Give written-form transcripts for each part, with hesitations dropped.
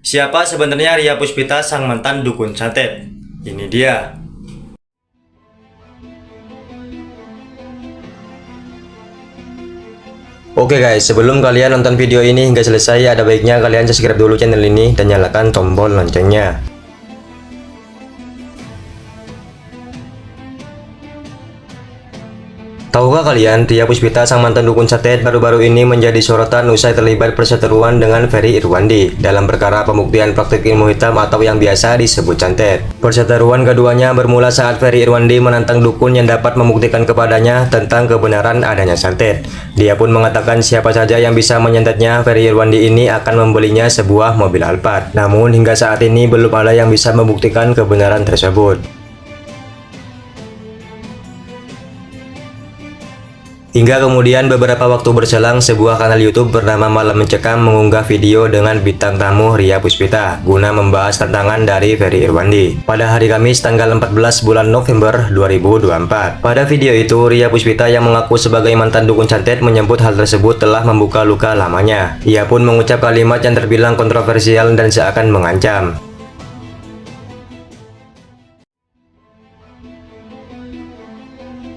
Siapa sebenarnya Ria Puspita, sang mantan dukun santet? Ini dia. Oke guys, sebelum kalian nonton video ini hingga selesai, ada baiknya kalian subscribe dulu channel ini dan nyalakan tombol loncengnya. Tahukah kalian, Ria Puspita, sang mantan dukun santet, baru-baru ini menjadi sorotan usai terlibat perseteruan dengan Ferry Irwandi dalam perkara pembuktian praktik ilmu hitam atau yang biasa disebut santet. Perseteruan keduanya bermula saat Ferry Irwandi menantang dukun yang dapat membuktikan kepadanya tentang kebenaran adanya santet. Dia pun mengatakan siapa saja yang bisa menyantetnya, Ferry Irwandi ini akan membelinya sebuah mobil Alphard. Namun hingga saat ini belum ada yang bisa membuktikan kebenaran tersebut. Hingga kemudian beberapa waktu berselang, sebuah kanal YouTube bernama Malam Mencekam mengunggah video dengan bintang tamu Ria Puspita guna membahas tantangan dari Ferry Irwandi pada hari Kamis tanggal 14 bulan November 2024. Pada video itu, Ria Puspita yang mengaku sebagai mantan dukun santet menyebut hal tersebut telah membuka luka lamanya. Ia pun mengucap kalimat yang terbilang kontroversial dan seakan mengancam.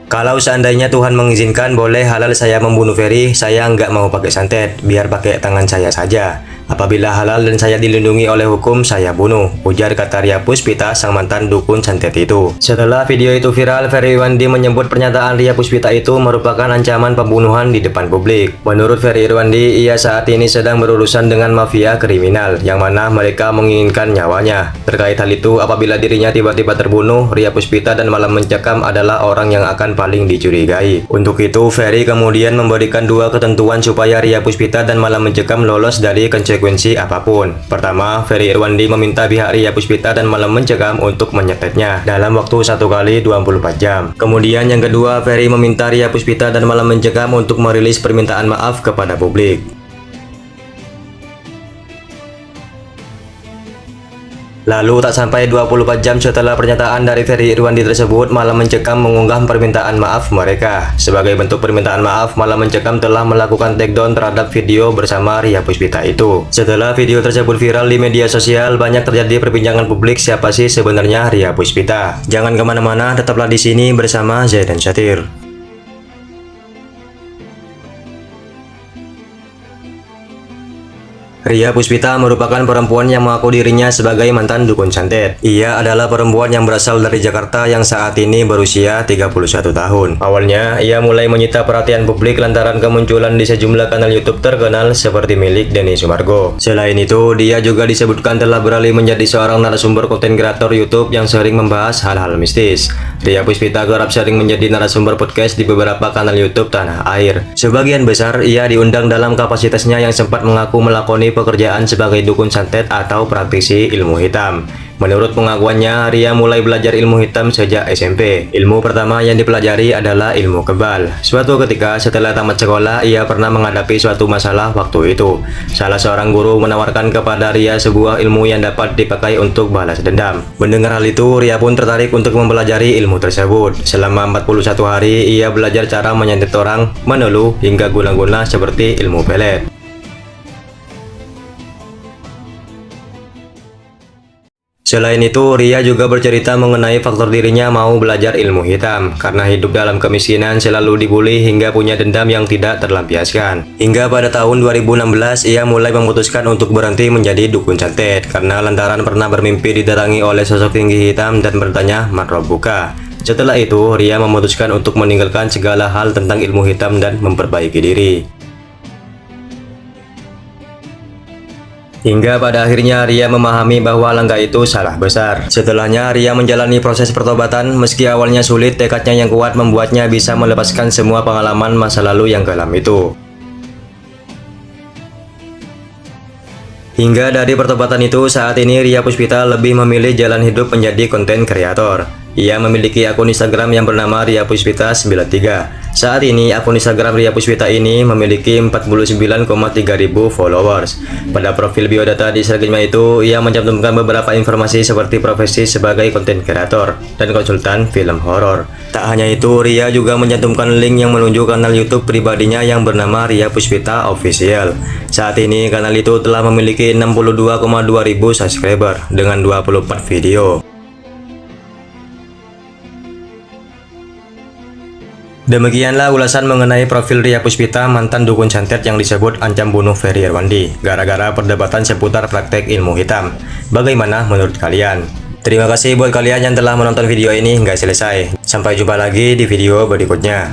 Kalau seandainya Tuhan mengizinkan, boleh halal saya membunuh Ferry. Saya nggak mau pakai santet, biar pakai tangan saya saja. Apabila halal dan saya dilindungi oleh hukum, saya bunuh, ujar kata Ria Puspita, sang mantan dukun santet itu. Setelah video itu viral, Ferry Irwandi menyebut pernyataan Ria Puspita itu merupakan ancaman pembunuhan di depan publik. Menurut Ferry Irwandi, ia saat ini sedang berurusan dengan mafia kriminal, yang mana mereka menginginkan nyawanya. Terkait hal itu, apabila dirinya tiba-tiba terbunuh, Ria Puspita dan Malam Mencekam adalah orang yang akan paling dicurigai. Untuk itu, Ferry kemudian memberikan dua ketentuan supaya Ria Puspita dan Malam Mencekam lolos dari konsekuensi apapun. Pertama, Ferry Irwandi meminta pihak Ria Puspita dan Malam Mencekam untuk menyetetnya dalam waktu 1 kali 24 jam. Kemudian yang kedua, Ferry meminta Ria Puspita dan Malam Mencekam untuk merilis permintaan maaf kepada publik. Lalu tak sampai 24 jam setelah pernyataan dari Ferry Irwandi tersebut, Malam Mencekam mengunggah permintaan maaf mereka. Sebagai bentuk permintaan maaf, Malam Mencekam telah melakukan takedown terhadap video bersama Ria Puspita itu. Setelah video tersebut viral di media sosial, banyak terjadi perbincangan publik siapa sih sebenarnya Ria Puspita. Jangan kemana-mana, tetaplah di sini bersama Zaidan Syahrir. Ria Puspita merupakan perempuan yang mengaku dirinya sebagai mantan dukun santet. Ia adalah perempuan yang berasal dari Jakarta yang saat ini berusia 31 tahun. Awalnya, ia mulai menyita perhatian publik lantaran kemunculan di sejumlah kanal YouTube terkenal seperti milik Denny Sumargo. Selain itu, dia juga disebutkan telah beralih menjadi seorang narasumber konten kreator YouTube yang sering membahas hal-hal mistis. Ria Puspita kerap sering menjadi narasumber podcast di beberapa kanal YouTube tanah air. Sebagian besar, ia diundang dalam kapasitasnya yang sempat mengaku melakoni pekerjaan sebagai dukun santet atau praktisi ilmu hitam. Menurut pengakuannya, Ria mulai belajar ilmu hitam sejak SMP. Ilmu pertama yang dipelajari adalah ilmu kebal. Suatu ketika setelah tamat sekolah, ia pernah menghadapi suatu masalah waktu itu. Salah seorang guru menawarkan kepada Ria sebuah ilmu yang dapat dipakai untuk balas dendam. Mendengar hal itu, Ria pun tertarik untuk mempelajari ilmu tersebut. Selama 41 hari, ia belajar cara menyantet orang, menelu, hingga guna-guna seperti ilmu pelet. Selain itu, Ria juga bercerita mengenai faktor dirinya mau belajar ilmu hitam karena hidup dalam kemiskinan, selalu dibully hingga punya dendam yang tidak terlampiaskan. Hingga pada tahun 2016, ia mulai memutuskan untuk berhenti menjadi dukun santet karena lantaran pernah bermimpi didatangi oleh sosok tinggi hitam dan bertanya, "Man Rabbuka?" Setelah itu, Ria memutuskan untuk meninggalkan segala hal tentang ilmu hitam dan memperbaiki diri. Hingga pada akhirnya Ria memahami bahwa langkah itu salah besar. Setelahnya, Ria menjalani proses pertobatan. Meski awalnya sulit, tekadnya yang kuat membuatnya bisa melepaskan semua pengalaman masa lalu yang kelam itu. Hingga dari pertobatan itu, saat ini Ria Puspita lebih memilih jalan hidup menjadi konten kreator. Ia memiliki akun Instagram yang bernama Ria Puspita 93. Saat ini akun Instagram Ria Puspita ini memiliki 49,3 ribu followers. Pada profil biodata di Instagramnya itu, ia mencantumkan beberapa informasi seperti profesi sebagai konten kreator dan konsultan film horor. Tak hanya itu, Ria juga mencantumkan link yang menuju kanal YouTube pribadinya yang bernama Ria Puspita Official. Saat ini kanal itu telah memiliki 62,2 ribu subscriber dengan 24 video. Demikianlah ulasan mengenai profil Ria Puspita, mantan dukun santet yang disebut ancam bunuh Ferry Irwandi gara-gara perdebatan seputar praktek ilmu hitam. Bagaimana menurut kalian? Terima kasih buat kalian yang telah menonton video ini hingga selesai. Sampai jumpa lagi di video berikutnya.